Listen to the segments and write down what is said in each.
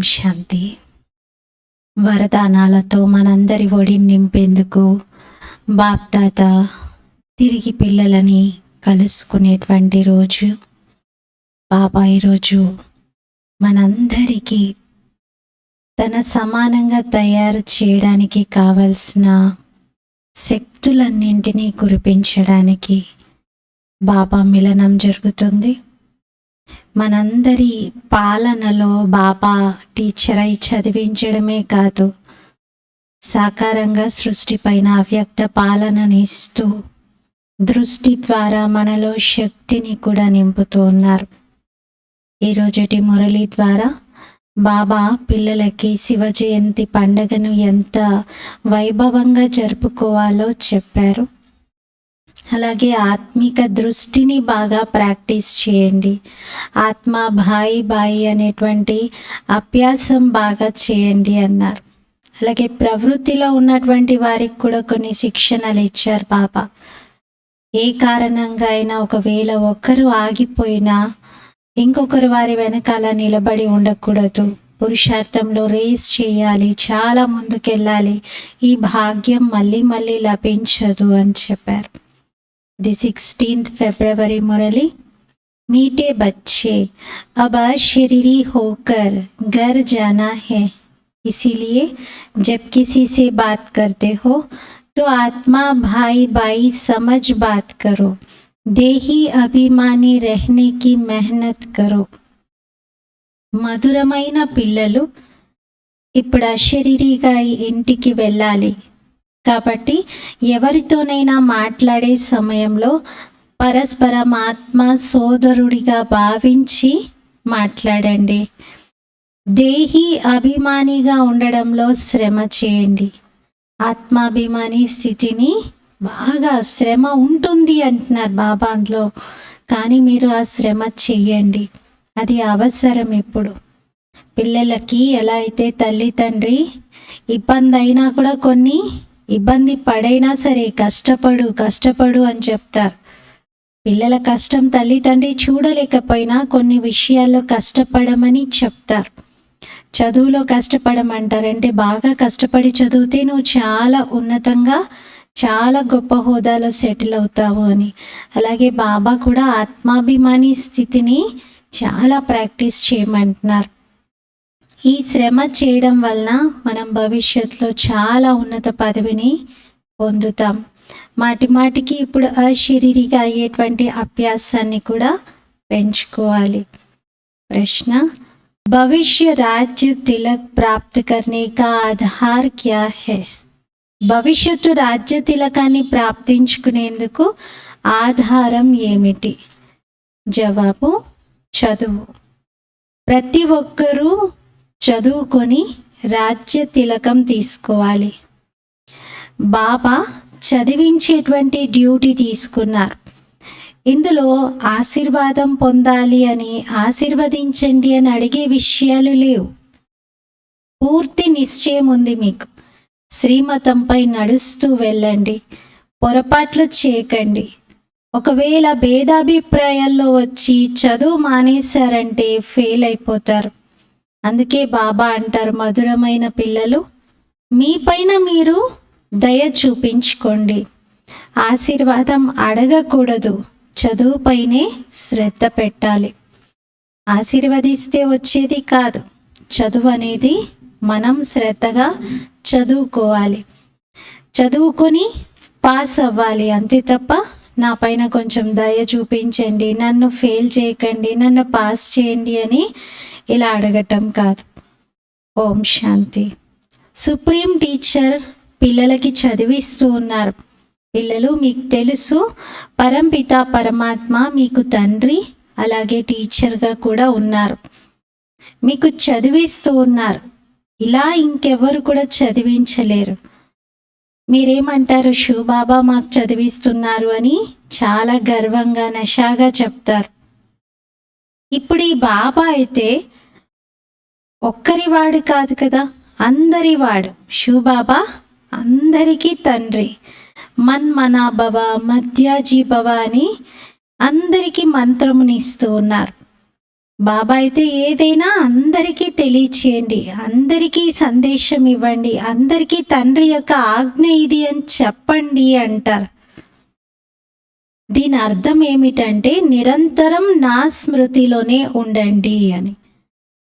శాంతి. వరదానాలతో మనందరి ఒడిని నింపేందుకు బాప్దాత తిరిగి పిల్లలని కలుసుకునేటువంటి రోజు. బాబా ఈరోజు మనందరికీ తన సమానంగా తయారు చేయడానికి కావలసిన శక్తులన్నింటినీ కురిపించడానికి బాబా మిలనం జరుగుతుంది. మనందరి పాలనలో బాబా టీచర్ అయి చదివించడమే కాదు, సాకారంగా సృష్టిపైన అవ్యక్త పాలనని ఇస్తూ దృష్టి ద్వారా మనలో శక్తిని కూడా నింపుతూ ఉన్నారు. ఈరోజటి మురళి ద్వారా బాబా పిల్లలకి శివ జయంతి పండుగను ఎంత వైభవంగా జరుపుకోవాలో చెప్పారు. అలాగే ఆత్మిక దృష్టిని బాగా ప్రాక్టీస్ చేయండి. ఆత్మ భాయి బాయి అనేటువంటి అభ్యాసం బాగా చేయండి అన్నారు. అలాగే ప్రవృత్తిలో ఉన్నటువంటి వారికి కూడా కొన్ని శిక్షణలు ఇచ్చారు బాబా. ఏ కారణంగా అయినా ఒకవేళ ఒకరు ఆగిపోయినా ఇంకొకరు వారి వెనకాల నిలబడి ఉండకూడదు. పురుషార్థంలో రేస్ చేయాలి, చాలా ముందుకెళ్ళాలి. ఈ భాగ్యం మళ్ళీ మళ్ళీ లభించదు అని చెప్పారు. ది 16th फरवरी मुरली। मीठे बच्चे, अब शरीरी होकर घर जाना है, इसीलिए जब किसी से बात करते हो तो आत्मा भाई भाई समझ बात करो, देही अभिमानी रहने की मेहनत करो। మధురమైన పిల్లలు ఇప్పుడు అశరీరిగా ఇంటికి వెళ్ళాలి కాబట్టి ఎవరితోనైనా మాట్లాడే సమయంలో పరస్పరం ఆత్మ సోదరుడిగా భావించి మాట్లాడండి. దేహి అభిమానిగా ఉండడంలో శ్రమ చేయండి. ఆత్మాభిమాని స్థితిని బాగా శ్రమ ఉంటుంది అంటున్నారు బాబా అందులో, కానీ మీరు ఆ శ్రమ చెయ్యండి, అది అవసరం. ఇప్పుడు పిల్లలకి ఎలా అయితే తల్లి తండ్రి ఇబ్బంది అయినా కూడా కొన్ని ఇబ్బంది పడైనా సరే కష్టపడు అని చెప్తారు. పిల్లల కష్టం తల్లి తండ్రి చూడలేకపోయినా కొన్ని విషయాల్లో కష్టపడమని చెప్తారు. చదువులో కష్టపడమంటారు, అంటే బాగా కష్టపడి చదివితే నువ్వు చాలా ఉన్నతంగా చాలా గొప్ప హోదాలో సెటిల్ అవుతావు అని. అలాగే బాబా కూడా ఆత్మాభిమాని స్థితిని చాలా ప్రాక్టీస్ చేయమంటున్నారు. ఈ శ్రమ చేయడం వలన మనం భవిష్యత్తులో చాలా ఉన్నత పదవిని పొందుతాం. మాటికి ఇప్పుడు అశరీరిగా అయ్యేటువంటి అభ్యాసాన్ని కూడా పెంచుకోవాలి. ప్రశ్న, భవిష్య రాజ్య తిలక్ ప్రాప్తి కర్నే కా ఆధార్ క్యా హై? భవిష్యత్తు రాజ్య తిలకాన్ని ప్రాప్తించుకునేందుకు ఆధారం ఏమిటి? జవాబు, చదువు. ప్రతి ఒక్కరూ చదువుకొని రాజ్య తిలకం తీసుకోవాలి. బాబా చదివించేటువంటి డ్యూటీ తీసుకున్నారు. ఇందులో ఆశీర్వాదం పొందాలి అని ఆశీర్వదించండి అని అడిగే విషయాలు లేవు. పూర్తి నిశ్చయం ఉంది మీకు. శ్రీమతంపై నడుస్తూ వెళ్ళండి, పొరపాట్లు చేయకండి. ఒకవేళ భేదాభిప్రాయాల్లో వచ్చి చదువు మానేశారంటే ఫెయిల్ అయిపోతారు. అందుకే బాబా అంటారు, మధురమైన పిల్లలు మీపైన మీరు దయ చూపించుకోండి. ఆశీర్వాదం అడగకూడదు, చదువుపైనే శ్రద్ధ పెట్టాలి. ఆశీర్వదిస్తే వచ్చేది కాదు, చదువు అనేది మనం శ్రద్ధగా చదువుకోవాలి, చదువుకొని పాస్ అవ్వాలి. అంతే తప్ప నా పైన కొంచెం దయ చూపించండి, నన్ను ఫెయిల్ చేయకండి, నన్ను పాస్ చేయండి అని ఇలా అడగటం కాదు. ఓం శాంతి. సుప్రీం టీచర్ పిల్లలకి చదివిస్తూ ఉన్నారు. పిల్లలు, మీకు తెలుసు పరంపిత పరమాత్మ మీకు తండ్రి అలాగే టీచర్గా కూడా ఉన్నారు. మీకు చదివిస్తూ ఉన్నారు. ఇలా ఇంకెవరు కూడా చదివించలేరు. మీరేమంటారు, శివబాబా మాకు చదివిస్తున్నారు అని చాలా గర్వంగా నషాగా చెప్తారు. ఇప్పుడు ఈ బాబా అయితే ఒక్కరివాడు కాదు కదా, అందరివాడు. శివబాబా అందరికీ తండ్రి. మన్మనాభవ మధ్యాజీభవ అని అందరికీ మంత్రముని ఇస్తూ ఉన్నారు. బాబా అయితే ఏదైనా అందరికీ తెలియచేయండి, అందరికీ సందేశం ఇవ్వండి, అందరికీ తండ్రి యొక్క ఆజ్ఞ ఇది అని చెప్పండి అంటారు. దీని అర్థం ఏమిటంటే నిరంతరం నా స్మృతిలోనే ఉండండి అని.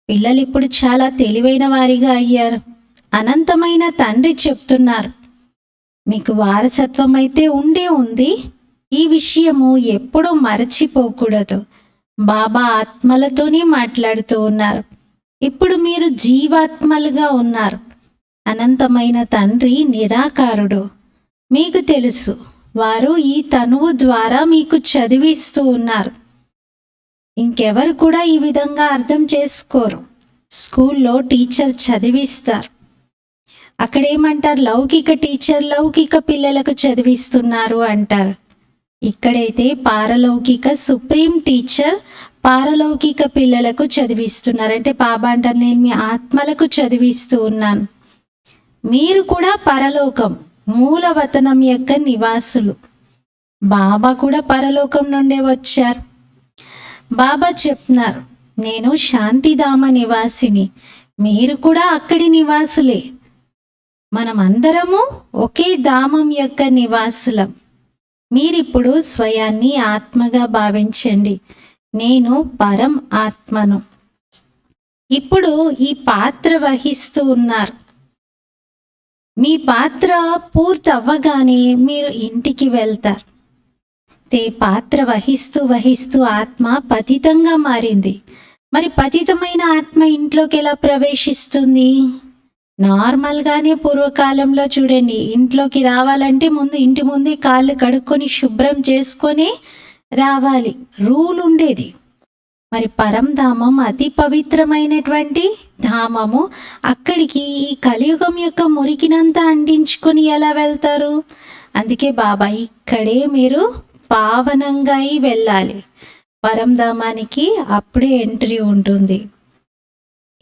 పిల్లలు ఇప్పుడు చాలా తెలివైన వారిగా అయ్యారు. అనంతమైన తండ్రి చెప్తున్నారు, మీకు వారసత్వం అయితే ఉండే ఉంది, ఈ విషయము ఎప్పుడూ మరచిపోకూడదు. బాబా ఆత్మలతోనే మాట్లాడుతూ ఉన్నారు. ఇప్పుడు మీరు జీవాత్మలుగా ఉన్నారు. అనంతమైన తండ్రి నిరాకారుడు. మీకు తెలుసు, వారు ఈ తనువు ద్వారా మీకు చదివిస్తూ ఉన్నారు. ఇంకెవరు కూడా ఈ విధంగా అర్థం చేసుకోరు. స్కూల్లో టీచర్ చదివిస్తారు. అక్కడేమంటారు, లౌకిక టీచర్ లౌకిక పిల్లలకు చదివిస్తున్నారు అంటారు. ఇక్కడైతే పారలౌకిక సుప్రీం టీచర్ పారలౌకిక పిల్లలకు చదివిస్తున్నారు. అంటే బాబా అంటారు, నేను మీ ఆత్మలకు చదివిస్తూ ఉన్నాను. మీరు కూడా పరలోకం మూలవతనం యొక్క నివాసులు. బాబా కూడా పరలోకం నుండే వచ్చారు. బాబా చెప్తున్నారు, నేను శాంతిధామ నివాసిని, మీరు కూడా అక్కడి నివాసులే. మనం అందరము ఒకే ధామం యొక్క నివాసులం. మీరిప్పుడు స్వయాన్ని ఆత్మగా భావించండి, నేను పరం ఆత్మను. ఇప్పుడు ఈ పాత్ర వహిస్తూ ఉన్నారు. మీ పాత్ర పూర్తి అవ్వగానే మీరు ఇంటికి వెళ్తారు. పాత్ర వహిస్తూ వహిస్తూ ఆత్మ పతితంగా మారింది. మరి పతితమైన ఆత్మ ఇంట్లోకి ఎలా ప్రవేశిస్తుంది? నార్మల్గానే పూర్వకాలంలో చూడండి, ఇంట్లోకి రావాలంటే ముందు ఇంటి ముందే కాళ్ళు కడుక్కొని శుభ్రం చేసుకొని రావాలి, రూల్ ఉండేది. మరి పరంధామం అతి పవిత్రమైనటువంటి ధామము. అక్కడికి ఈ కలియుగం యొక్క మురికినంతా అంటించుకొని ఎలా వెళ్తారు? అందుకే బాబా ఇక్కడే మీరు పావనంగా వెళ్ళాలి పరంధామానికి, అప్పుడే ఎంట్రీ ఉంటుంది.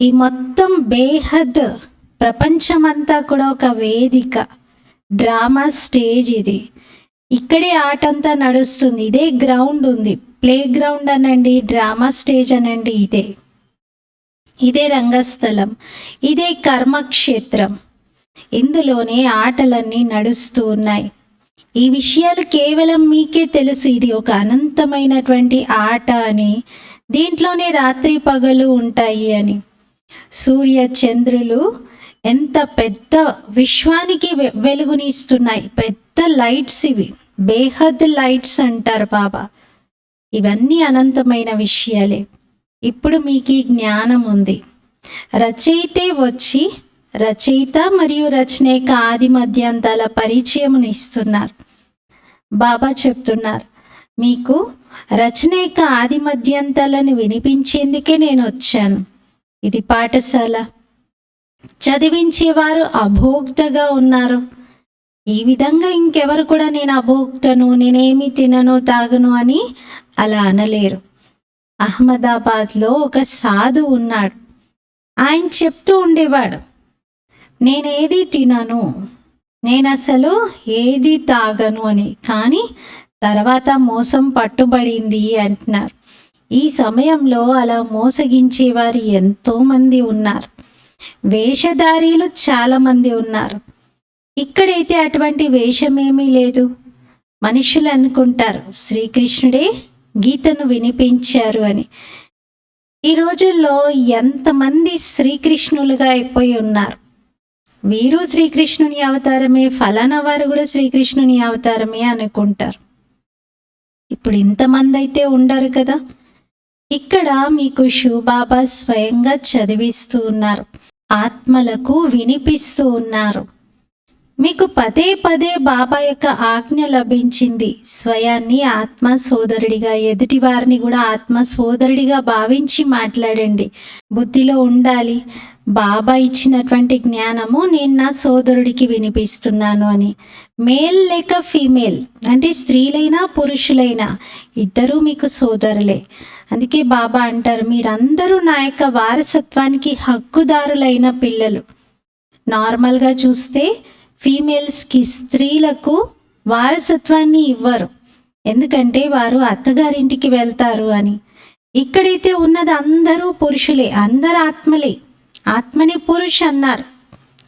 ఈ మొత్తం బేహద్ ప్రపంచమంతా కూడా ఒక వేదిక, డ్రామా స్టేజ్ ఇది. ఇక్కడే ఆట అంతా నడుస్తుంది. ఇదే గ్రౌండ్ ఉంది, ప్లే గ్రౌండ్ అనండి, డ్రామా స్టేజ్ అనండి, ఇదే రంగస్థలం, ఇదే కర్మక్షేత్రం. ఇందులోనే ఆటలన్నీ నడుస్తూ ఉన్నాయి. ఈ విషయాలు కేవలం మీకే తెలుసు. ఇది ఒక అనంతమైనటువంటి ఆట అని, దీంట్లోనే రాత్రి పగలు ఉంటాయి అని. సూర్య చంద్రులు ఎంత పెద్ద విశ్వానికి వెలుగునిస్తున్నాయి, పెద్ద లైట్స్ ఇవి, బేహద్ లైట్స్ అంటారు బాబా. ఇవన్నీ అనంతమైన విషయాలే. ఇప్పుడు మీకు ఈ జ్ఞానం ఉంది. రచయితే వచ్చి రచయిత మరియు రచయిక ఆది మధ్యాంతాల పరిచయమును ఇస్తున్నారు. బాబా చెప్తున్నారు, మీకు రచయిక ఆది మధ్యాంతాలను వినిపించేందుకే నేను వచ్చాను. ఇది పాఠశాల. చదివించేవారు అభోక్తగా ఉన్నారు. ఈ విధంగా ఇంకెవరు కూడా నేను అభోక్తను, నేనేమి తినను తాగను అని అలా అనలేరు. అహ్మదాబాద్లో ఒక సాధు ఉన్నాడు. ఆయన చెప్తూ ఉండేవాడు, నేనేది తినను, నేను అసలు ఏది తాగను అని. కానీ తర్వాత మోసం పట్టుబడింది అంటున్నారు. ఈ సమయంలో అలా మోసగించేవారు ఎంతోమంది ఉన్నారు. వేషధారీలు చాలామంది ఉన్నారు. ఇక్కడైతే అటువంటి వేషమేమీ లేదు. మనుషులు అనుకుంటారు శ్రీకృష్ణుడే గీతను వినిపించారు అని. ఈ రోజుల్లో ఎంతమంది శ్రీకృష్ణులుగా అయిపోయి ఉన్నారు. వీరు శ్రీకృష్ణుని అవతారమే, ఫలానా వారు కూడా శ్రీకృష్ణుని అవతారమే అనుకుంటారు. ఇప్పుడు ఇంతమంది అయితే ఉండరు కదా. ఇక్కడ మీకు శివబాబా స్వయంగా చదివిస్తూ ఉన్నారు, ఆత్మలకు వినిపిస్తూ ఉన్నారు. మీకు పదే పదే బాబా యొక్క ఆజ్ఞ లభించింది. స్వయాన్ని ఆత్మ సోదరుడిగా, ఎదుటి వారిని కూడా ఆత్మ సోదరుడిగా భావించి మాట్లాడండి. బుద్ధిలో ఉండాలి, బాబా ఇచ్చినటువంటి జ్ఞానము నేను నా సోదరుడికి వినిపిస్తున్నాను అని. మేల్ లేక ఫీమేల్ అంటే స్త్రీలైనా పురుషులైనా ఇద్దరూ మీకు సోదరులే. అందుకే బాబా అంటారు, మీరందరూ నా యొక్క వారసత్వానికి హక్కుదారులైన పిల్లలు. నార్మల్గా చూస్తే ఫీమేల్స్కి, స్త్రీలకు వారసత్వాన్ని ఇవ్వరు, ఎందుకంటే వారు అత్తగారింటికి వెళ్తారు అని. ఇక్కడైతే ఉన్నది అందరూ పురుషులే, అందరు ఆత్మలే. ఆత్మని పురుష్ అన్నారు.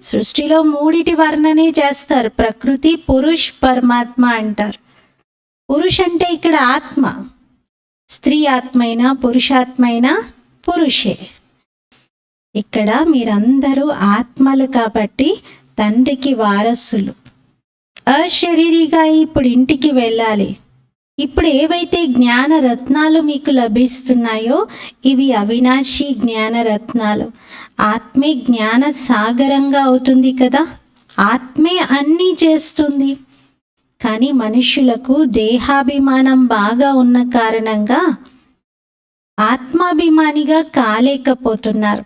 సృష్టిలో మూడిటి వర్ణనే చేస్తారు, ప్రకృతి, పురుష్, పరమాత్మ అంటారు. పురుష్ అంటే ఇక్కడ ఆత్మ, స్త్రీ ఆత్మైనా పురుషాత్మైనా పురుషే. ఇక్కడ మీరందరూ ఆత్మలు కాబట్టి తండ్రికి వారసులు. అశరీరిగా ఇప్పుడు ఇంటికి వెళ్ళాలి. ఇప్పుడు ఏవైతే జ్ఞాన రత్నాలు మీకు లభిస్తున్నాయో ఇవి అవినాశి జ్ఞాన రత్నాలు. ఆత్మే జ్ఞాన సాగరంగా అవుతుంది కదా, ఆత్మే అన్నీ చేస్తుంది. కానీ మనుషులకు దేహాభిమానం బాగా ఉన్న కారణంగా ఆత్మాభిమానిగా కాలేకపోతున్నారు.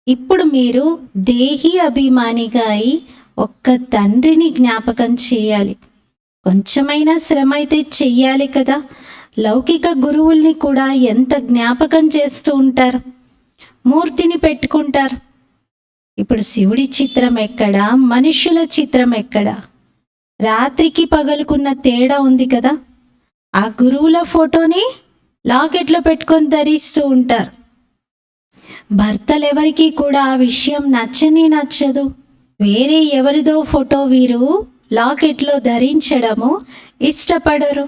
ఇప్పుడు మీరు దేహి అభిమానిగా అయి ఒక్క తండ్రిని జ్ఞాపకం చేయాలి. కొంచెమైనా శ్రమ అయితే చెయ్యాలి కదా. లౌకిక గురువుల్ని కూడా ఎంత జ్ఞాపకం చేస్తూ ఉంటారు, మూర్తిని పెట్టుకుంటారు. ఇప్పుడు శివుడి చిత్రం ఎక్కడా, మనుషుల చిత్రం ఎక్కడా? రాత్రికి పగలుకున్న తేడా ఉంది కదా. ఆ గురువుల ఫోటోని లాకెట్లో పెట్టుకొని ధరిస్తూ ఉంటారు. భర్తలెవరికి కూడా ఆ విషయం నచ్చదు. వేరే ఎవరిదో ఫోటో వీరు లాకెట్లో ధరించడము ఇష్టపడరు.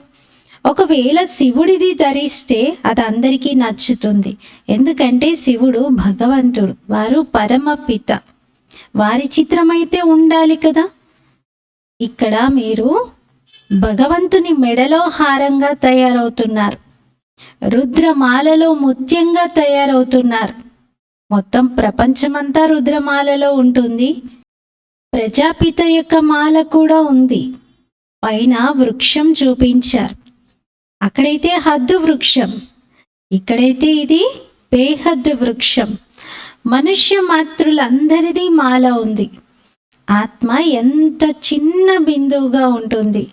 ఒకవేళ శివుడిది ధరిస్తే అది అందరికీ నచ్చుతుంది. ఎందుకంటే శివుడు భగవంతుడు, వారు పరమపిత, వారి చిత్రమైతే ఉండాలి కదా. ఇక్కడ మీరు భగవంతుని మెడలో హారంగా తయారవుతున్నారు, రుద్రమాలలో ముత్యంగా తయారవుతున్నారు. మొత్తం ప్రపంచమంతా రుద్రమాలలో ఉంటుంది. ప్రజాపిత యొక్క మాల కూడా ఉంది. పైన వృక్షం చూపించారు, అక్కడైతే హద్దు వృక్షం, ఇక్కడైతే ఇది బేహద్దు వృక్షం. మనుష్య మాతృలందరిది మాల ఉంది. ఆత్మ ఎంత చిన్న బిందువుగా ఉంటుంది,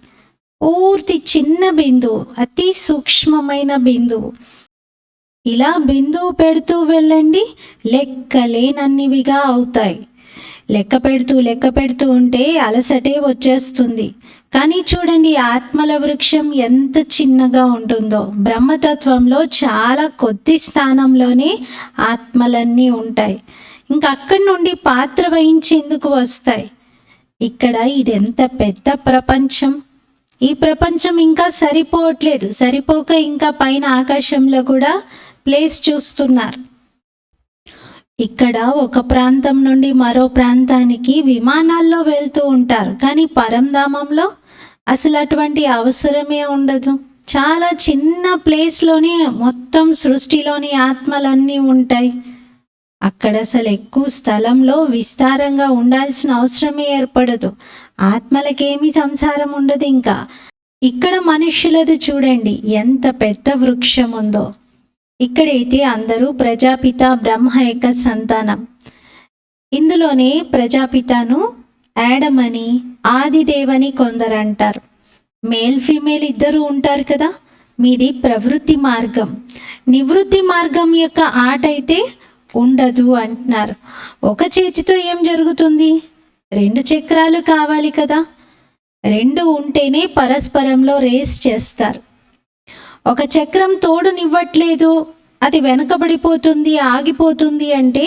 పూర్తి చిన్న బిందువు, అతి సూక్ష్మమైన బిందువు. ఇలా బిందువు పెడుతూ వెళ్ళండి, లెక్కలేనన్నివిగా అవుతాయి. లెక్క పెడుతూ ఉంటే అలసటే వచ్చేస్తుంది. కానీ చూడండి ఆత్మల వృక్షం ఎంత చిన్నగా ఉంటుందో. బ్రహ్మతత్వంలో చాలా కొద్ది స్థానంలోనే ఆత్మలన్నీ ఉంటాయి. ఇంకా అక్కడి నుండి పాత్ర వహించేందుకు వస్తాయి. ఇక్కడ ఇది ఎంత పెద్ద ప్రపంచం. ఈ ప్రపంచం ఇంకా సరిపోవట్లేదు. సరిపోక ఇంకా పైన ఆకాశంలో కూడా ప్లేస్ చూస్తున్నారు. ఇక్కడ ఒక ప్రాంతం నుండి మరో ప్రాంతానికి విమానాల్లో వెళ్తూ ఉంటారు. కానీ పరంధామంలో అసలు అటువంటి అవసరమే ఉండదు. చాలా చిన్న ప్లేస్లోనే మొత్తం సృష్టిలోని ఆత్మలన్నీ ఉంటాయి. అక్కడ అసలు ఎక్కువ స్థలంలో విస్తారంగా ఉండాల్సిన అవసరమే ఏర్పడదు. ఆత్మలకేమీ సంసారం ఉండదు. ఇంకా ఇక్కడ మనుష్యులది చూడండి ఎంత పెద్ద వృక్షం ఉందో. ఇక్కడైతే అందరూ ప్రజాపిత బ్రహ్మ యొక్క సంతానం. ఇందులోనే ప్రజాపితను యాడమ్ అని, ఆదిదేవని కొందరు అంటారు. మేల్ ఫీమేల్ ఇద్దరు ఉంటారు కదా. మీది ప్రవృత్తి మార్గం. నివృత్తి మార్గం యొక్క ఆట అయితే ఉండదు అంటున్నారు. ఒక చేతితో ఏం జరుగుతుంది? 2 చక్రాలు కావాలి కదా. 2 ఉంటేనే పరస్పరంలో రేస్ చేస్తారు. ఒక చక్రం తోడునివ్వట్లేదు, అది వెనకబడిపోతుంది, ఆగిపోతుంది అంటే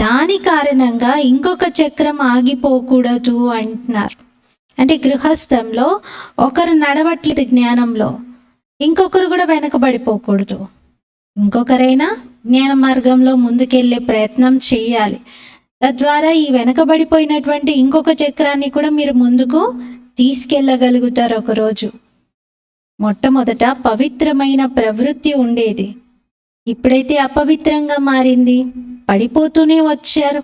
దాని కారణంగా ఇంకొక చక్రం ఆగిపోకూడదు అంటున్నారు. అంటే గృహస్థంలో ఒకరు నడవట్లేదు జ్ఞానంలో, ఇంకొకరు కూడా వెనకబడిపోకూడదు. ఇంకొకరైనా జ్ఞాన మార్గంలో ముందుకెళ్ళే ప్రయత్నం చేయాలి. తద్వారా ఈ వెనకబడిపోయినటువంటి ఇంకొక చక్రాన్ని కూడా మీరు ముందుకు తీసుకెళ్ళగలుగుతారు ఒకరోజు. మొట్టమొదట పవిత్రమైన ప్రవృత్తి ఉండేది, ఇప్పుడైతే అపవిత్రంగా మారింది. పడిపోతూనే వచ్చారు.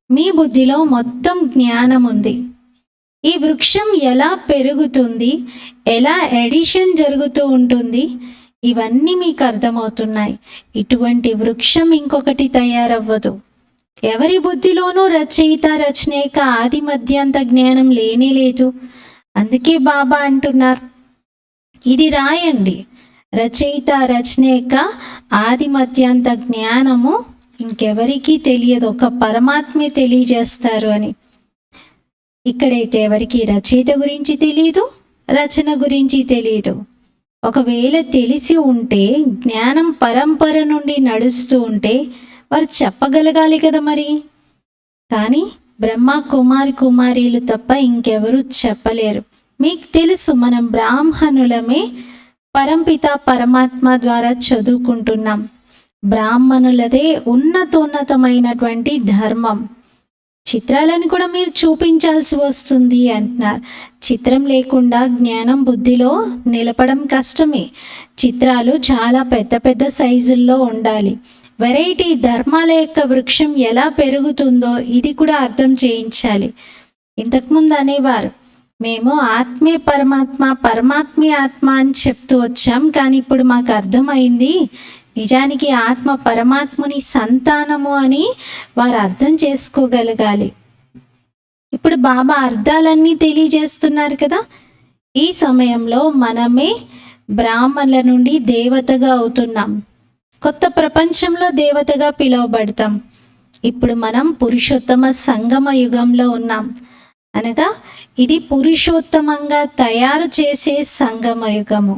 మీ బుద్ధిలో మొత్తం జ్ఞానం ఉంది. ఈ వృక్షం ఎలా పెరుగుతుంది, ఎలా ఎడిషన్ జరుగుతూ ఉంటుంది, ఇవన్నీ మీకు అర్థమవుతున్నాయి. ఇటువంటి వృక్షం ఇంకొకటి తయారవ్వదు. ఎవరి బుద్ధిలోనూ రచయిత రచనేక ఆది మధ్యాంత జ్ఞానం లేనే లేదు. అందుకే బాబా అంటున్నారు, ఇది రాయండి, రచయిత రచనేక ఆది మధ్యాంత జ్ఞానము ఇంకెవరికీ తెలియదు, ఒక పరమాత్మే తెలియజేస్తారు అని. ఇక్కడైతే ఎవరికి రచయిత గురించి తెలియదు, రచన గురించి తెలియదు. ఒకవేళ తెలిసి ఉంటే, జ్ఞానం పరంపర నుండి నడుస్తూ ఉంటే వారు చెప్పగలగాలి కదా మరి. కానీ బ్రహ్మ కుమారీలు తప్ప ఇంకెవరు చెప్పలేరు. మీకు తెలుసు, మనం బ్రాహ్మణులమే పరంపిత పరమాత్మ ద్వారా చదువుకుంటున్నాం. బ్రాహ్మణులదే ఉన్నతోన్నతమైనటువంటి ధర్మం. చిత్రాలను కూడా మీరు చూపించాల్సి వస్తుంది అంటున్నారు. చిత్రం లేకుండా జ్ఞానం బుద్ధిలో నిలపడం కష్టమే. చిత్రాలు చాలా పెద్ద పెద్ద సైజుల్లో ఉండాలి. వెరైటీ ధర్మాల యొక్క వృక్షం ఎలా పెరుగుతుందో ఇది కూడా అర్థం చేయించాలి. ఇంతకుముందు అనేవారు, మేము ఆత్మే పరమాత్మ, పరమాత్మే ఆత్మ అని చెప్తూ వచ్చాం. కానీ ఇప్పుడు మాకు అర్థమైంది, నిజానికి ఆత్మ పరమాత్ముని సంతానము అని వారు అర్థం చేసుకోగలగాలి. ఇప్పుడు బాబా అర్థాలన్నీ తెలియజేస్తున్నారు కదా. ఈ సమయంలో మనమే బ్రాహ్మణుల నుండి దేవతగా అవుతున్నాం. కొత్త ప్రపంచంలో దేవతగా పిలువబడతాం. ఇప్పుడు మనం పురుషోత్తమ సంగమ యుగంలో ఉన్నాం. అనగా ఇది పురుషోత్తమంగా తయారు చేసే సంగమ యుగము.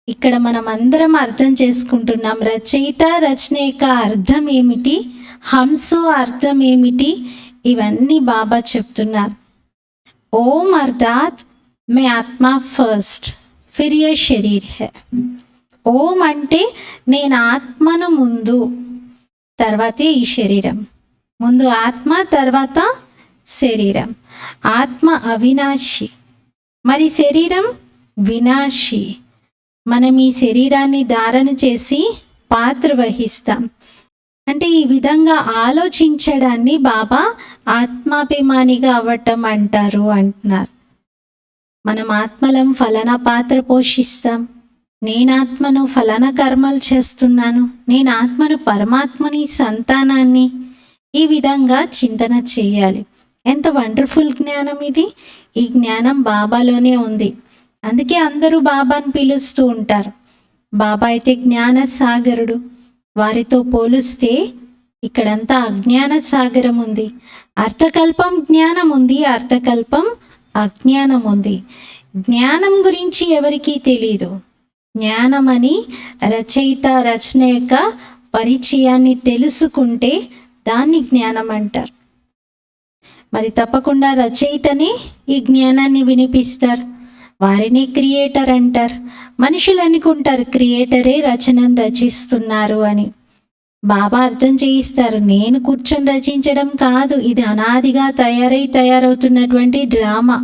ఇక్కడ మనం అందరం అర్థం చేసుకుంటున్నాం. రచయిత రచన యొక్క అర్థం ఏమిటి, హంసో అర్థం ఏమిటి, ఇవన్నీ బాబా చెప్తున్నారు. ఓం అర్థాత్ మే ఆత్మ ఫస్ట్ ఫిర్ యే శరీర్ హై. ఓం అంటే నేను ఆత్మను ముందు, తర్వాతే ఈ శరీరం. ముందు ఆత్మ, తర్వాత శరీరం. ఆత్మ అవినాశి, మరి శరీరం వినాశి. మనం ఈ శరీరాన్ని ధారణ చేసి పాత్ర వహిస్తాం. అంటే ఈ విధంగా ఆలోచించడాన్ని బాబా ఆత్మాభిమానిగా అవ్వటం అంటారు అంటున్నారు. మనం ఆత్మలం ఫలానా పాత్ర పోషిస్తాం. నేను ఆత్మను ఫలానా కర్మలు చేస్తున్నాను, నేను ఆత్మను పరమాత్మని సంతానాన్ని. ఈ విధంగా చింతన చేయాలి. ఎంత వండర్ఫుల్ జ్ఞానం ఇది. ఈ జ్ఞానం బాబాలోనే ఉంది. అందుకే అందరూ బాబాని పిలుస్తూ ఉంటారు. బాబా అయితే జ్ఞాన సాగరుడు. వారితో పోలిస్తే ఇక్కడంతా అజ్ఞాన సాగరం ఉంది. అర్థకల్పం జ్ఞానం ఉంది, అర్థకల్పం అజ్ఞానం ఉంది. జ్ఞానం గురించి ఎవరికీ తెలీదు. జ్ఞానం అని రచయిత రచన యొక్క పరిచయాన్ని తెలుసుకుంటే దాన్ని జ్ఞానం అంటారు. మరి తప్పకుండా రచయితని ఈ జ్ఞానాన్ని వినిపిస్తారు. వారిని క్రియేటర్ అంటారు. మనుషులు అనుకుంటారు క్రియేటరే రచనను రచిస్తున్నారు అని. బాబా అర్థం చేయిస్తారు, నేను కూర్చొని రచించడం కాదు, ఇది అనాదిగా తయారవుతున్నటువంటి డ్రామా.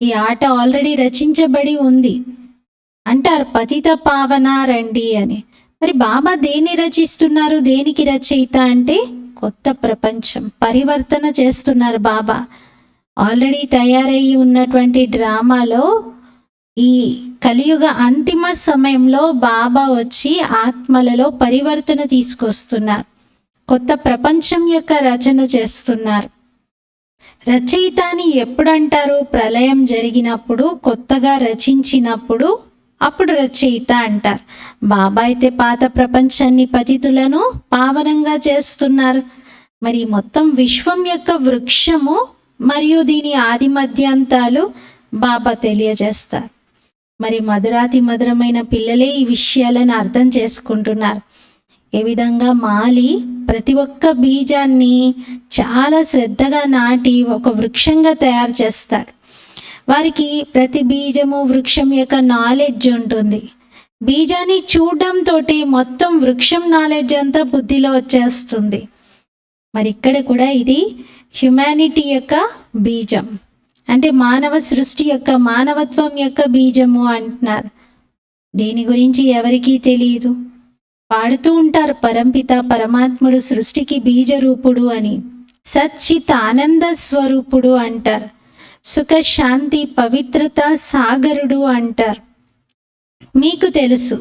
ఈ ఆట ఆల్రెడీ రచించబడి ఉంది అంటారు. పతిత పావన రండి అని. మరి బాబా దేన్ని రచిస్తున్నారు, దేనికి రచయిత అంటే కొత్త ప్రపంచం పరివర్తన చేస్తున్నారు బాబా. ఆల్రెడీ తయారయ్యి ఉన్నటువంటి డ్రామాలో ఈ కలియుగ అంతిమ సమయంలో బాబా వచ్చి ఆత్మలలో పరివర్తన తీసుకొస్తున్నారు. కొత్త ప్రపంచం యొక్క రచన చేస్తున్నారు. రచయిత అని ఎప్పుడంటారు? ప్రళయం జరిగినప్పుడు, కొత్తగా రచించినప్పుడు, అప్పుడు రచయిత అంటారు. బాబా అయితే పాత ప్రపంచాన్ని, పతితులను పావనంగా చేస్తున్నారు. మరి మొత్తం విశ్వం యొక్క వృక్షము మరియు దీని ఆది మధ్యాంతాలు బాబా తెలియజేస్తారు. మరి మధురాతి మధురమైన పిల్లలే ఈ విషయాలను అర్థం చేసుకుంటున్నారు. ఏ విధంగా మాలి ప్రతి ఒక్క బీజాన్ని చాలా శ్రద్ధగా నాటి ఒక వృక్షంగా తయారు చేస్తాడు. వారికి ప్రతి బీజము వృక్షం యొక్క నాలెడ్జ్ ఉంటుంది. బీజాన్ని చూడడంతో మొత్తం వృక్షం నాలెడ్జ్ అంతా బుద్ధిలో వచ్చేస్తుంది. మరి ఇక్కడ కూడా ఇది హ్యుమానిటీ యొక్క బీజం, అంటే మానవ సృష్టి యొక్క, మానవత్వం యొక్క బీజము అంటున్నారు. దీని గురించి ఎవరికీ తెలియదు. పాడుతూ ఉంటారు పరంపిత పరమాత్ముడు సృష్టికి బీజరూపుడు అని. సచ్చిత్ ఆనంద స్వరూపుడు అంటారు. సుఖ శాంతి పవిత్రత సాగరుడు అంటారు. మీకు తెలుసు,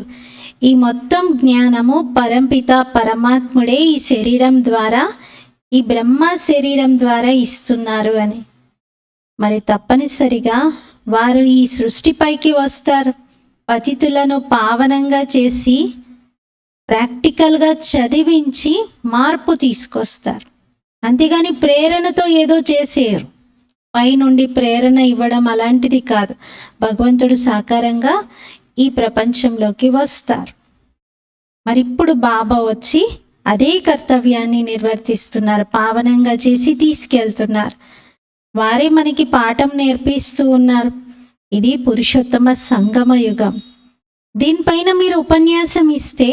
ఈ మొత్తం జ్ఞానము పరంపిత పరమాత్ముడే ఈ శరీరం ద్వారా, ఈ బ్రహ్మ శరీరం ద్వారా ఇస్తున్నారు అని. మరి తప్పనిసరిగా వారు ఈ సృష్టిపైకి వస్తారు. పతితులను పావనంగా చేసి ప్రాక్టికల్గా చదివించి మార్పు తీసుకొస్తారు. అంతేగాని ప్రేరణతో ఏదో చేసేయరు. పైనుండి ప్రేరణ ఇవ్వడం అలాంటిది కాదు. భగవంతుడు సాకారంగా ఈ ప్రపంచంలోకి వస్తారు. మరి ఇప్పుడు బాబా వచ్చి అదే కర్తవ్యాన్ని నిర్వర్తిస్తున్నారు, పావనంగా చేసి తీసుకెళ్తున్నారు. వారే మనకి పాఠం నేర్పిస్తూ ఉన్నారు. ఇది పురుషోత్తమ సంగమ యుగం. దీనిపైన మీరు ఉపన్యాసం ఇస్తే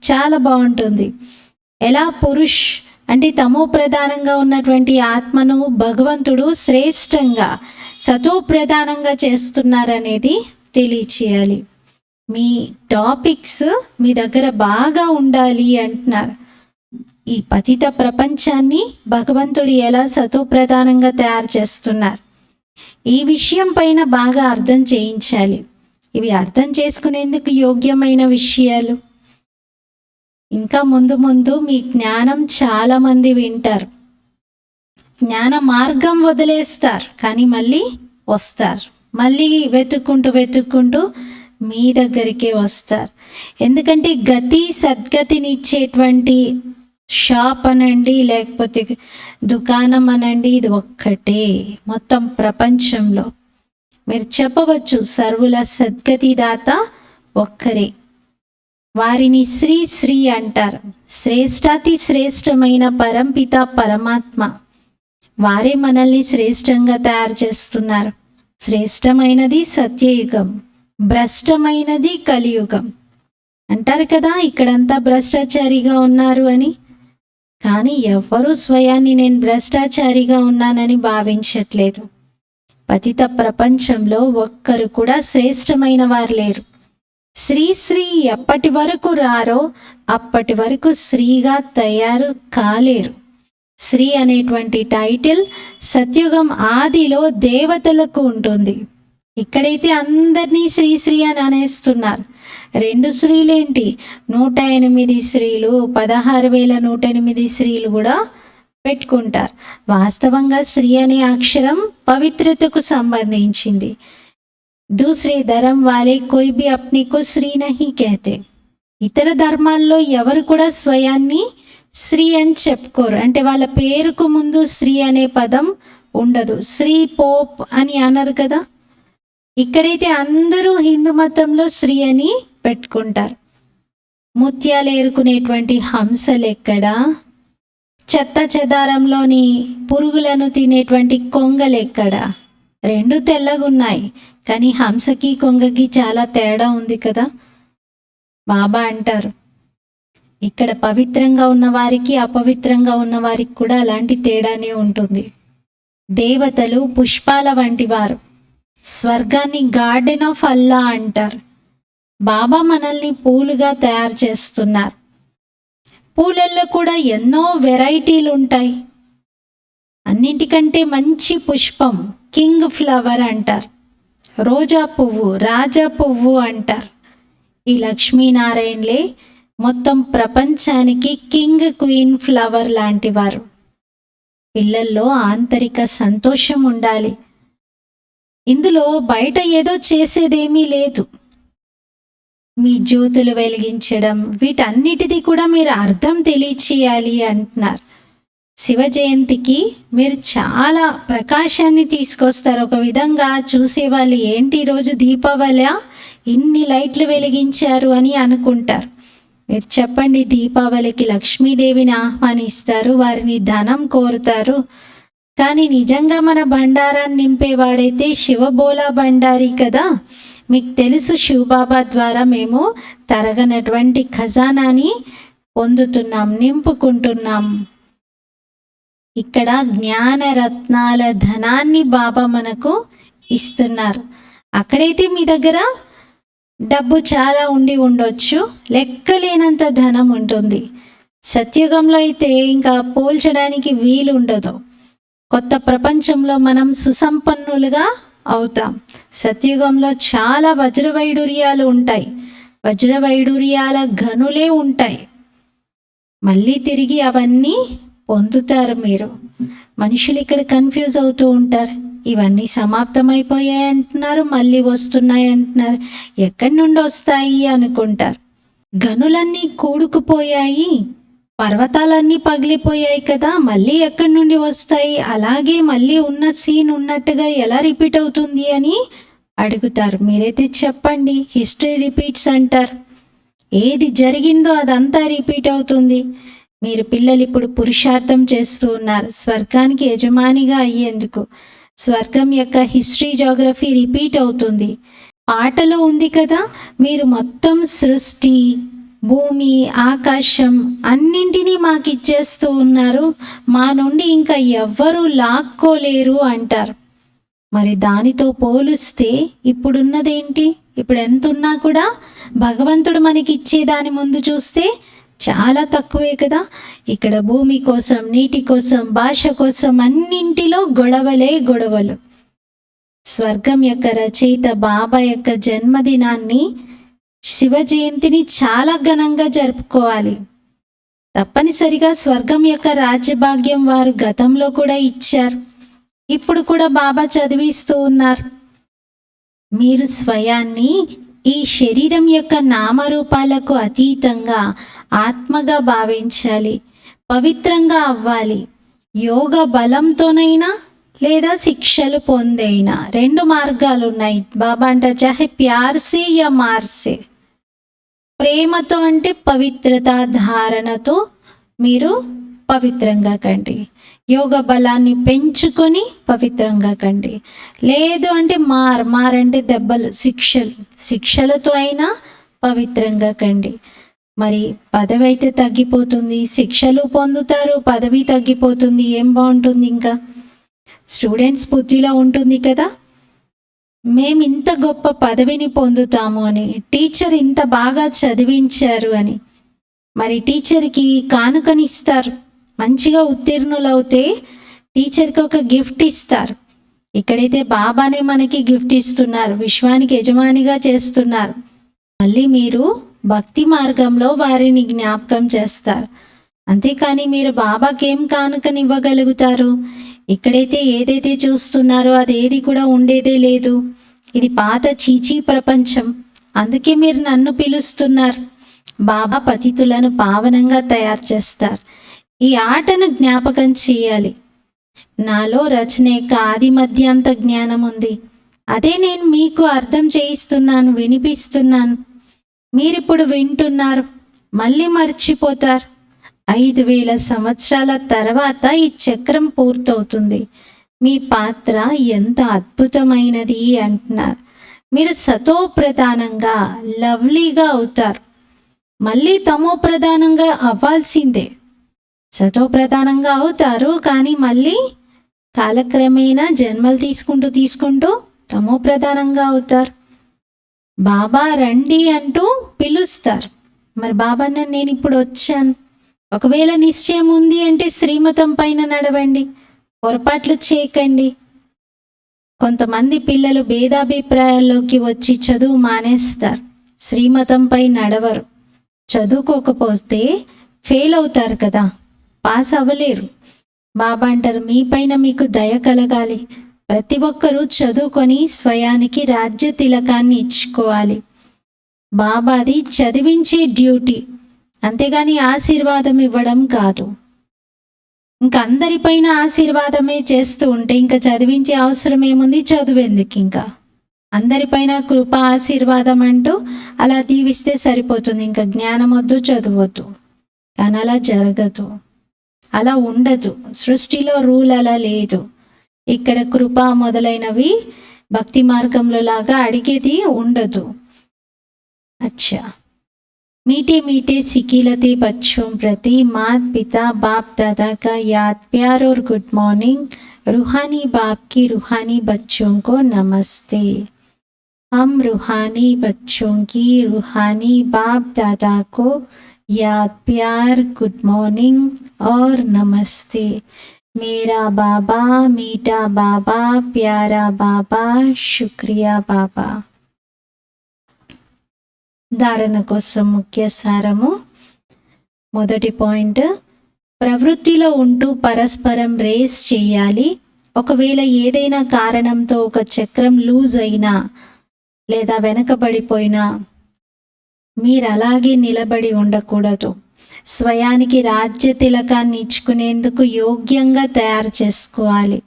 చాలా బాగుంటుంది. ఎలా పురుష్ అంటే తమో ప్రధానంగా ఉన్నటువంటి ఆత్మను భగవంతుడు శ్రేష్టంగా సతో ప్రధానంగా చేస్తున్నారనేది తెలియచేయాలి. మీ టాపిక్స్ మీ దగ్గర బాగా ఉండాలి అంటున్నారు. ఈ పతిత ప్రపంచాన్ని భగవంతుడు ఎలా సతో ప్రధానంగా తయారు చేస్తున్నారు, ఈ విషయం పైన బాగా అర్థం చేయించాలి. ఇవి అర్థం చేసుకునేందుకు యోగ్యమైన విషయాలు. ఇంకా ముందు ముందు మీ జ్ఞానం చాలా మంది వింటారు, జ్ఞాన మార్గం వదిలేస్తారు, కానీ మళ్ళీ వస్తారు, మళ్ళీ వెతుక్కుంటూ మీ దగ్గరికే వస్తారు. ఎందుకంటే గతి సద్గతిని ఇచ్చేటువంటి షాప్ అనండి, లేకపోతే దుకాణం అనండి, ఇది ఒక్కటే మొత్తం ప్రపంచంలో. మీరు చెప్పవచ్చు సర్వుల సద్గతి దాత ఒక్కరే. వారిని శ్రీ శ్రీ అంటారు. శ్రేష్టాతి శ్రేష్టమైన పరంపిత పరమాత్మ, వారే మనల్ని శ్రేష్టంగా తయారు చేస్తున్నారు. శ్రేష్టమైనది సత్యయుగం, భ్రష్టమైనది కలియుగం అంటారు కదా. ఇక్కడంతా భ్రష్టాచారిగా ఉన్నారు అని, కానీ ఎవ్వరూ స్వయాన్ని నేను భ్రష్టాచారిగా ఉన్నానని భావించట్లేదు. పతిత ప్రపంచంలో ఒక్కరు కూడా శ్రేష్టమైన వారు లేరు. శ్రీ శ్రీ ఎప్పటి వరకు రారో అప్పటి వరకు శ్రీగా తయారు కాలేరు. శ్రీ అనేటువంటి టైటిల్ సత్యుగం ఆదిలో దేవతలకు ఉంటుంది. ఇక్కడైతే అందరినీ శ్రీ శ్రీ అని అనేస్తున్నారు. 2 శ్రీలేంటి, 108 శ్రీలు, 16,108 శ్రీలు కూడా పెట్టుకుంటారు. వాస్తవంగా శ్రీ అనే అక్షరం పవిత్రతకు సంబంధించింది. దూసరే ధర్మ వాలే కోయి భీ అప్నే కో శ్రీ నహీ కహతే. ఇతర ధర్మాల్లో ఎవరు కూడా స్వయాన్ని శ్రీ అని చెప్పుకోరు. అంటే వాళ్ళ పేరుకు ముందు శ్రీ అనే పదం ఉండదు. శ్రీ పోప్ అని అనరు కదా. ఇక్కడైతే అందరూ హిందూ మతంలో శ్రీ అని పెట్టుకుంటారు. ముత్యాలు ఏరుకునేటువంటి హంసలు ఎక్కడా, చెత్త చెదారంలోని పురుగులను తినేటువంటి కొంగలు ఎక్కడా? 2 తెల్లగున్నాయి, కానీ హంసకి కొంగకి చాలా తేడా ఉంది కదా. బాబా అంటారు, ఇక్కడ పవిత్రంగా ఉన్న వారికి అపవిత్రంగా ఉన్న వారికి కూడా అలాంటి తేడానే ఉంటుంది. దేవతలు పుష్పాల వంటి వారు. స్వర్గాన్ని గార్డెన్ ఆఫ్ అల్లా అంటారు. బాబా మనల్ని పూలుగా తయారు చేస్తున్నారు. పూలల్లో కూడా ఎన్నో వెరైటీలు ఉంటాయి. అన్నింటికంటే మంచి పుష్పం కింగ్ ఫ్లవర్ అంటారు. రోజా పువ్వు, రాజా పువ్వు అంటారు. ఈ లక్ష్మీనారాయణలే మొత్తం ప్రపంచానికి కింగ్ క్వీన్ ఫ్లవర్ లాంటి వారు. పిల్లల్లో ఆంతరిక సంతోషం ఉండాలి. ఇందులో బయట ఏదో చేసేదేమీ లేదు. మీ జ్యోతులు వెలిగించడం, వీటన్నిటిది కూడా మీరు అర్థం తెలియచేయాలి అంటున్నారు. శివ జయంతికి మీరు చాలా ప్రకాశాన్ని తీసుకొస్తారు. ఒక విధంగా చూసేవాళ్ళు ఏంటి ఈరోజు దీపావళి, ఇన్ని లైట్లు వెలిగించారు అని అనుకుంటారు. మీరు చెప్పండి, దీపావళికి లక్ష్మీదేవిని ఆహ్వానిస్తారు, వారిని ధనం కోరుతారు. కానీ నిజంగా మన బండారాన్ని నింపేవాడైతే శివబోలా బండారి కదా. మీకు తెలుసు, శివబాబా ద్వారా మేము తరగనటువంటి ఖజానాని పొందుతున్నాం, నింపుకుంటున్నాం. ఇక్కడ జ్ఞానరత్నాల ధనాన్ని బాబా మనకు ఇస్తున్నారు. అక్కడైతే మీ దగ్గర డబ్బు చాలా ఉండి ఉండొచ్చు, లెక్కలేనంత ధనం ఉంటుంది. సత్యుగంలో అయితే ఇంకా పోల్చడానికి వీలు ఉండదు. కొత్త ప్రపంచంలో మనం సుసంపన్నులుగా అవుతాం. సత్యుగంలో చాలా వజ్రవైడూర్యాలు ఉంటాయి, వజ్రవైడూర్యాల గనులే ఉంటాయి. మళ్ళీ తిరిగి అవన్నీ పొందుతారు మీరు. మనుషులు ఇక్కడ కన్ఫ్యూజ్ అవుతూ ఉంటారు. ఇవన్నీ సమాప్తమైపోయాయి అంటున్నారు, మళ్ళీ వస్తున్నాయి అంటున్నారు. ఎక్కడి నుండి వస్తాయి అనుకుంటారు. గనులన్నీ కూడుకుపోయాయి, పర్వతాలన్నీ పగిలిపోయాయి కదా, మళ్ళీ ఎక్కడి నుండి వస్తాయి? అలాగే మళ్ళీ ఉన్న సీన్ ఉన్నట్టుగా ఎలా రిపీట్ అవుతుంది అని అడుగుతారు. మీరైతే చెప్పండి. హిస్టరీ రిపీట్స్ అంటారు. ఏది జరిగిందో అదంతా రిపీట్ అవుతుంది. మీరు పిల్లలు ఇప్పుడు పురుషార్థం చేస్తూ ఉన్నారు స్వర్గానికి యజమానిగా అయ్యేందుకు. స్వర్గం యొక్క హిస్టరీ జాగ్రఫీ రిపీట్ అవుతుంది. పాటలో ఉంది కదా, మీరు మొత్తం సృష్టి, భూమి, ఆకాశం అన్నింటినీ మాకు ఇచ్చేస్తూ ఉన్నారు, మా నుండి ఇంకా ఎవ్వరూ లాక్కోలేరు అంటారు. మరి దానితో పోలిస్తే ఇప్పుడున్నదేంటి? ఇప్పుడు ఎంత ఉన్నా కూడా భగవంతుడు మనకి ఇచ్చేదాని ముందు చూస్తే చాలా తక్కువే కదా. ఇక్కడ భూమి కోసం, నీటి కోసం, భాష కోసం అన్నింటిలో గొడవలే గొడవలు. స్వర్గం యొక్క రచయిత బాబా యొక్క జన్మదినాన్ని, శివ జయంతిని చాలా ఘనంగా జరుపుకోవాలి. తప్పనిసరిగా స్వర్గం యొక్క రాజ్యభాగ్యం వారు గతంలో కూడా ఇచ్చారు, ఇప్పుడు కూడా బాబా చదివిస్తూ ఉన్నారు. మీరు స్వయాన్ని ఈ శరీరం యొక్క నామరూపాలకు అతీతంగా ఆత్మగా భావించాలి, పవిత్రంగా అవ్వాలి. యోగ బలంతోనైనా లేదా శిక్షలు పొందైనా 2 మార్గాలు ఉన్నాయి. బాబా అంటారు చాహే ప్యార్సే యా మార్సే. ప్రేమతో అంటే పవిత్రత ధారణతో మీరు పవిత్రంగా కండి. యోగ బలాన్ని పెంచుకొని పవిత్రంగా కండి. లేదు అంటే మారంటే దెబ్బలు, శిక్షలతో అయినా పవిత్రంగా కండి. మరి పదవి అయితే తగ్గిపోతుంది, శిక్షలు పొందుతారు, పదవి తగ్గిపోతుంది. ఏం బాగుంటుంది? ఇంకా స్టూడెంట్స్ బుద్ధిలో ఉంటుంది కదా, మేము ఇంత గొప్ప పదవిని పొందుతాము అని, టీచర్ ఇంత బాగా చదివించారు అని. మరి టీచర్కి కానుకనిస్తారు. మంచిగా ఉత్తీర్ణులవుతే టీచర్కి ఒక గిఫ్ట్ ఇస్తారు. ఇక్కడైతే బాబానే మనకి గిఫ్ట్ ఇస్తున్నారు, విశ్వానికి యజమానిగా చేస్తున్నారు. మళ్ళీ మీరు భక్తి మార్గంలో వారిని జ్ఞాపకం చేస్తారు. అంతేకాని మీరు బాబాకి ఏం కానుకనివ్వగలుగుతారు? ఇక్కడైతే ఏదైతే చూస్తున్నారో అదేది కూడా ఉండేదే లేదు. ఇది పాత చీచీ ప్రపంచం. అందుకే మీరు నన్ను పిలుస్తున్నారు. బాబా పతితులను పావనంగా తయారు చేస్తారు. ఈ ఆటను జ్ఞాపకం చేయాలి. నాలో రచన యొక్క ఆది మధ్యాంత జ్ఞానం ఉంది. అదే నేను మీకు అర్థం చేయిస్తున్నాను, వినిపిస్తున్నాను. మీరిప్పుడు వింటున్నారు, మళ్ళీ మర్చిపోతారు. 5000 సంవత్సరాల తర్వాత ఈ చక్రం పూర్తవుతుంది. మీ పాత్ర ఎంత అద్భుతమైనది అంటున్నారు. మీరు సతో ప్రధానంగా లవ్లీగా అవుతారు. మళ్ళీ తమో ప్రధానంగా అవ్వాల్సిందే. సతో ప్రధానంగా అవుతారు, కానీ మళ్ళీ కాలక్రమేణా జన్మలు తీసుకుంటూ తమో ప్రధానంగా అవుతారు. బాబా రండి అంటూ పిలుస్తారు. మరి బాబా నేను ఇప్పుడు వచ్చాను. ఒకవేళ నిశ్చయం ఉంది అంటే శ్రీమతం పైన నడవండి, పొరపాట్లు చేయకండి. కొంతమంది పిల్లలు భేదాభిప్రాయాల్లోకి వచ్చి చదువు మానేస్తారు, శ్రీమతంపై నడవరు. చదువుకోకపోతే ఫెయిల్ అవుతారు కదా, పాస్ అవ్వలేరు. బాబా అంటారు మీపైన మీకు దయ కలగాలి. ప్రతి ఒక్కరూ చదువుకొని స్వయానికి రాజ్య తిలకాన్ని ఇచ్చుకోవాలి. బాబాది చదివించే డ్యూటీ, అంతేగాని ఆశీర్వాదం ఇవ్వడం కాదు. ఇంకా అందరిపైన ఆశీర్వాదమే చేస్తూ ఉంటే ఇంకా చదివించే అవసరం ఏముంది? చదువేందుకు? ఇంకా అందరిపైన కృప ఆశీర్వాదం అంటూ అలా దీవిస్తే సరిపోతుంది. ఇంకా జ్ఞానం వద్దు, చదువద్దు. కానీ అలా జరగదు, అలా ఉండదు. సృష్టిలో రూల్ అలా లేదు. ఇక్కడ కృప మొదలైనవి భక్తి మార్గంలో లాగా అడిగేది ఉండదు. అచ్చా, मीठे मीठे सिकिलते बच्चों प्रति माता पिता बाप दादा का याद प्यार और गुड मॉर्निंग। रूहानी बाप की रूहानी बच्चों को नमस्ते। हम रूहानी बच्चों की रूहानी बाप दादा को याद प्यार गुड मॉर्निंग और नमस्ते। मेरा बाबा मीठा बाबा प्यारा बाबा शुक्रिया बाबा। ధారణ కోసం ముఖ్య సారము. మొదటి పాయింట్, ప్రవృత్తిలో ఉంటూ పరస్పరం రేస్ చేయాలి. ఒకవేళ ఏదైనా కారణంతో ఒక చక్రం లూజ్ అయినా లేదా వెనకబడిపోయినా మీరు అలాగే నిలబడి ఉండకూడదు. స్వయానికి రాజ్య తిలకాన్ని ఇచ్చుకునేందుకు యోగ్యంగా తయారు చేసుకోవాలి.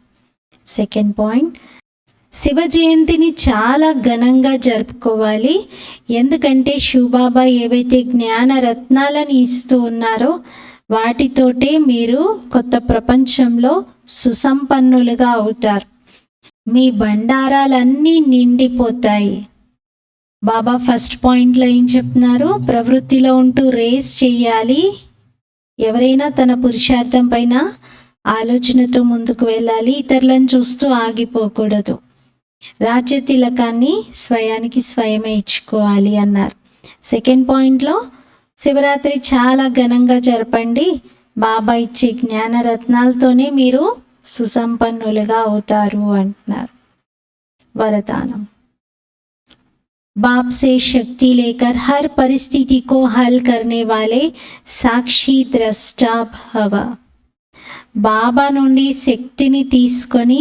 సెకండ్ పాయింట్, శివ జయంతిని చాలా ఘనంగా జరుపుకోవాలి. ఎందుకంటే శివబాబా ఏవైతే జ్ఞాన రత్నాలను ఇస్తూ ఉన్నారో వాటితోటే మీరు కొత్త ప్రపంచంలో సుసంపన్నులుగా అవుతారు. మీ బండారాలన్నీ నిండిపోతాయి. బాబా ఫస్ట్ పాయింట్లో ఏం చెప్తున్నారు? ప్రవృత్తిలో ఉంటూ రేస్ చెయ్యాలి. ఎవరైనా తన పురుషార్థం పైన ఆలోచనతో ముందుకు వెళ్ళాలి. ఇతరులను చూస్తూ ఆగిపోకూడదు. రాజ్య తిలకాన్ని స్వయానికి స్వయమే ఇచ్చుకోవాలి అన్నారు. సెకండ్ పాయింట్లో శివరాత్రి చాలా ఘనంగా జరపండి. బాబా ఇచ్చే జ్ఞాన రత్నాలతోనే మీరు సుసంపన్నులుగా అవుతారు అంటున్నారు. వరదానం. बाप से शक्ति लेकर हर परिस्थिति को हल करने वाले సాక్షి ద్రష్టా భవ. బాబా నుండి శక్తిని తీసుకొని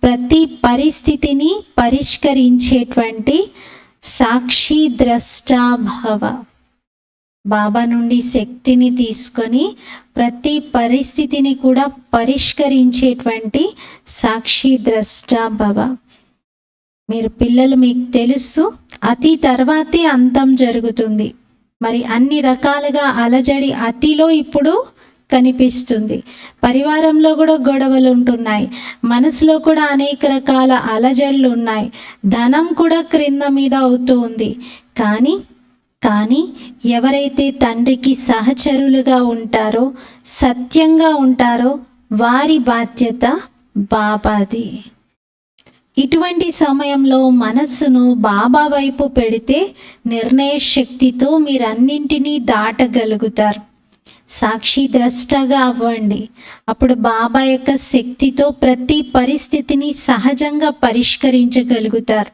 ప్రతి పరిస్థితిని పరిష్కరించేటువంటి సాక్షి ద్రష్టా భవ. బాబా నుండి శక్తిని తీసుకొని ప్రతి పరిస్థితిని కూడా పరిష్కరించేటువంటి సాక్షి ద్రష్టా భవ. మీరు పిల్లలు, మీకు తెలుసు అతి తర్వాతే అంతం జరుగుతుంది. మరి అన్ని రకాలుగా అలజడి అతిలో ఇప్పుడు కనిపిస్తుంది. పరివారంలో కూడా గొడవలు ఉంటున్నాయి. మనసులో కూడా అనేక రకాల అలజడులు ఉన్నాయి. ధనం కూడా క్రింద మీద అవుతూ ఉంది. కానీ ఎవరైతే తండ్రికి సహచరులుగా ఉంటారో, సత్యంగా ఉంటారో వారి బాధ్యత బాబాది. ఇటువంటి సమయంలో మనస్సును బాబా వైపు పెడితే నిర్ణయ శక్తితో మీరన్నింటినీ దాటగలుగుతారు. సాక్షి ద్రష్టగా అవ్వండి. అప్పుడు బాబా యొక్క శక్తితో ప్రతి పరిస్థితిని సహజంగా పరిష్కరించగలుగుతారు.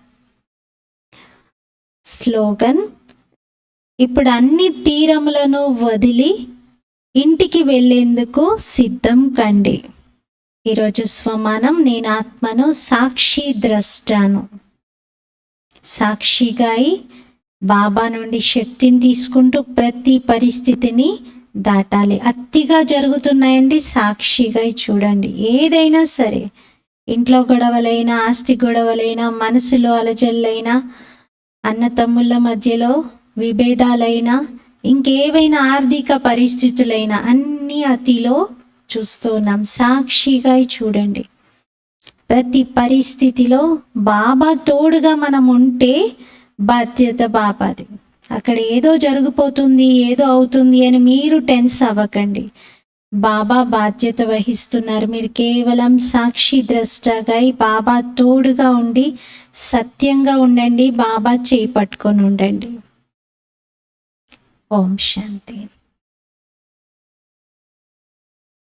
స్లోగన్. ఇప్పుడు అన్ని తీరములను వదిలి ఇంటికి వెళ్ళేందుకు సిద్ధం కండి. ఈరోజు స్వమానం. నేను ఆత్మను, సాక్షి ద్రష్టాను. సాక్షిగా బాబా నుండి శక్తిని తీసుకుంటూ ప్రతి పరిస్థితిని దాటాలి. అతిగా జరుగుతున్నాయండి, సాక్షిగా చూడండి. ఏదైనా సరే, ఇంట్లో గొడవలైనా, ఆస్తి గొడవలైనా, మనసులో అలజల్లైనా, అన్న తమ్ముళ్ళ మధ్యలో విభేదాలైనా, ఇంకేవైనా ఆర్థిక పరిస్థితులైనా అన్నీ అతిలో చూస్తూ ఉన్నాం. సాక్షిగా చూడండి. ప్రతి పరిస్థితిలో బాబా తోడుగా మనం ఉంటే బాధ్యత బాబాది. అక్కడ ఏదో జరిగిపోతుంది, ఏదో అవుతుంది అని మీరు టెన్స్ అవ్వకండి. బాబా బాధ్యత వహిస్తున్నారు. మీరు కేవలం సాక్షి ద్రష్టగా బాబా తోడుగా ఉండి సత్యంగా ఉండండి. బాబా చేయి పట్టుకొని ఉండండి. ఓం శాంతి.